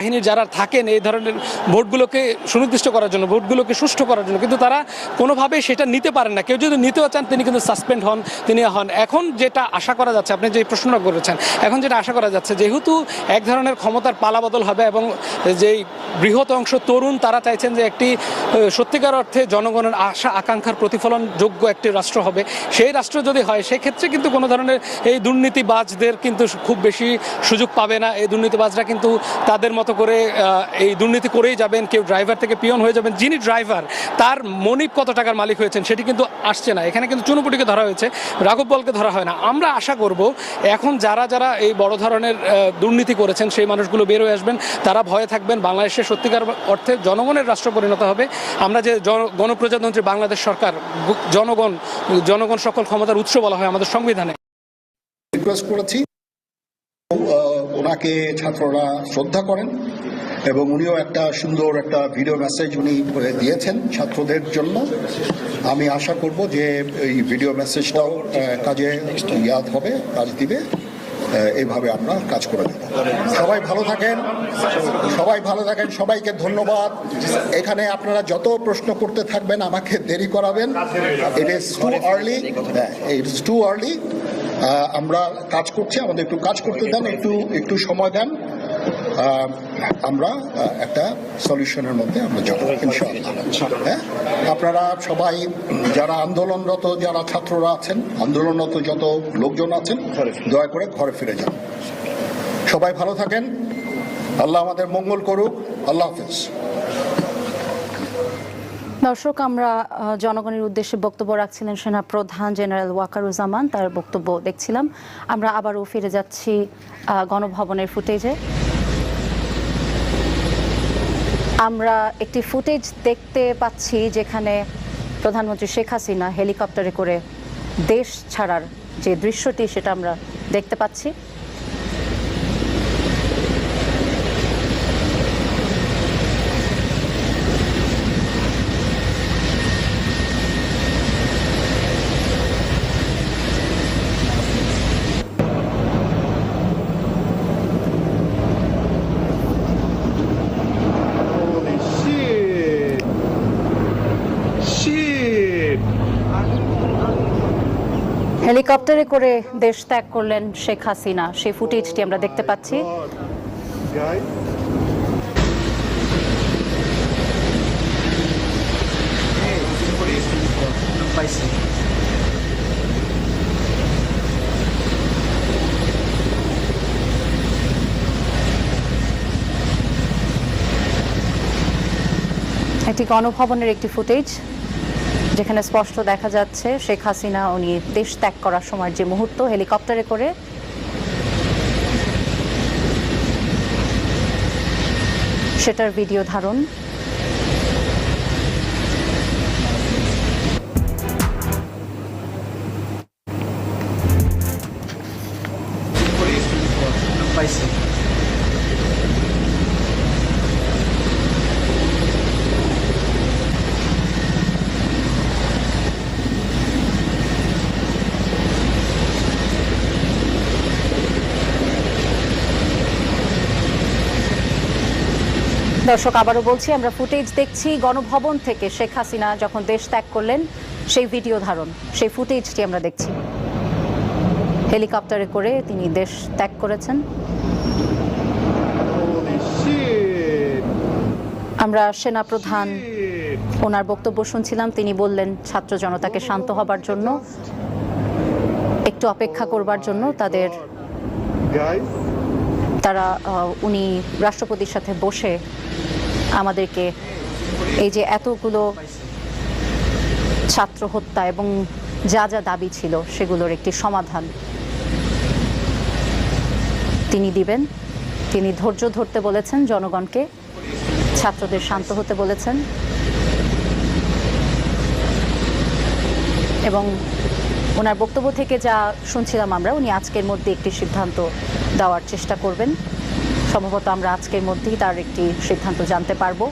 বাহিনীর যারা থাকেন এই ধরনের ভোটগুলোকে সুনির্দিষ্ট করার জন্য, ভোটগুলোকে সুষ্ঠু করার জন্য, কিন্তু তারা কোনোভাবে সেটা নিতে পারেন না। কেউ যদি নিতেও চান তিনি কিন্তু সাসপেন্ড হন, তিনি হন। এখন যেটা আশা করা যাচ্ছে, আপনি যে প্রশ্নটা করেছেন, এখন যেটা আশা করা যাচ্ছে যেহেতু এক ধরনের ক্ষমতার পালাবদল হবে এবং যেই বৃহৎ অংশ তরুণ তারা চাইছেন যে একটি সত্যিকার অর্থে জনগণের আশা আকাঙ্ক্ষার প্রতিফলন যোগ্য একটি রাষ্ট্র হবে, সেই রাষ্ট্র যদি হয় সেক্ষেত্রে কিন্তু কোনো ধরনের এই দুর্নীতিবাজদের কিন্তু খুব বেশি সুযোগ পাবে না। এই দুর্নীতিবাজরা কিন্তু তাদের মতো করে এই দুর্নীতি করেই যাবেন। কেউ ড্রাইভার থেকে পিয়ন হয়ে যাবেন, যিনি ড্রাইভার তার মনিব কত টাকার মালিক হয়েছেন সেটি কিন্তু আসছে না। এখানে কিন্তু চুনুপুটিকে ধরা হয়েছে, রাঘব বলকে ধরা হয় না। আমরা আশা করব এখন যারা যারা এই বড় ধরনের দুর্নীতি করেছেন সেই মানুষগুলো বের হয়ে আসবেন, তারা ভয়ে থাকবেন। বাংলাদেশের সত্যিকার অর্থে জনগণের রাষ্ট্র পরিণত হবে। আমরা যে গণপ্রজাতন্ত্রী বাংলাদেশ সরকার, জনগণ সকল ক্ষমতার উৎস বলা হয় আমাদের সংবিধানে। রিকোয়েস্ট করেছি ওনাকে ছাত্ররা শ্রদ্ধা করেন এবং উনিও একটা সুন্দর একটা ভিডিও মেসেজ উনি দিয়েছেন ছাত্রদের জন্য। আমি আশা করব যে এই ভিডিও মেসেজটাও কাজে ইয়াদ হবে, কাজ দিবে। এইভাবে আমরা কাজ করে দেব। সবাই ভালো থাকেন, সবাইকে ধন্যবাদ। এখানে আপনারা যত প্রশ্ন করতে থাকবেন আমাকে দেরি করাবেন। It is too early. আমরা কাজ করছি, আমাদের একটু কাজ করতে দেন, একটু সময় দেন। আমরা একটা সলিউশনের মধ্যে আমরা যাব ইনশাআল্লাহ। হ্যাঁ, আপনারা সবাই যারা আন্দোলনরত, যারা ছাত্ররা আছেন, আন্দোলনরত যত লোকজন আছেন, দয়া করে ঘরে ফিরে যান। সবাই ভালো থাকেন, আল্লাহ আমাদের মঙ্গল করুক। আল্লাহ হাফেজ। দর্শক, আমরা জনগণের উদ্দেশ্যে বক্তব্য রাখছিলেন সেনা প্রধান জেনারেল ওয়াকারুজ্জামান, তার বক্তব্য দেখছিলাম। আমরা আবারও ফিরে যাচ্ছি গণভবনের ফুটেজে। আমরা একটি ফুটেজ দেখতে পাচ্ছি যেখানে প্রধানমন্ত্রী শেখ হাসিনা হেলিকপ্টারে করে দেশ ছাড়ার যে দৃশ্যটি সেটা আমরা দেখতে পাচ্ছি। হেলিকপ্টারে করে দেশ ত্যাগ করলেন শেখ হাসিনা, সেই ফুটেজটি আমরা দেখতে পাচ্ছি। এটি গণভবনের একটি ফুটেজ যেখানে স্পষ্ট দেখা যাচ্ছে শেখ হাসিনা উনি দেশ ত্যাগ করার সময় যে মুহূর্ত হেলিকপ্টারে করে সেটার ভিডিও ধারণ। দর্শক, আবারও বলছি, আমরা ফুটেজ দেখছি গণভবন থেকে শেখ হাসিনা যখন দেশ ত্যাগ করলেন সেই ভিডিও ধারণ, সেই ফুটেজটি আমরা দেখছি। হেলিকপ্টারে করে তিনি দেশ ত্যাগ করেছেন। আমরা সেনাপ্রধান ওনার বক্তব্য শুনছিলাম। তিনি বললেন ছাত্র জনতাকে শান্ত হবার জন্য, একটু অপেক্ষা করবার জন্য, তারা উনি রাষ্ট্রপতির সাথে বসে আমাদেরকে এই যে এতগুলো ছাত্র হত্যা এবং যা যা দাবি ছিল সেগুলোর একটি সমাধান তিনি দিবেন। তিনি ধৈর্য ধরতে বলেছেন জনগণকে, ছাত্রদের শান্ত হতে বলেছেন এবং ওনার বক্তব্য থেকে যা শুনছিলাম আমরা, উনি আজকের মধ্যে একটি সিদ্ধান্ত দেওয়ার চেষ্টা করবেন। সম্ভবত আমরা আজকের মধ্যেই তার একটি সিদ্ধান্ত জানতে পারবো।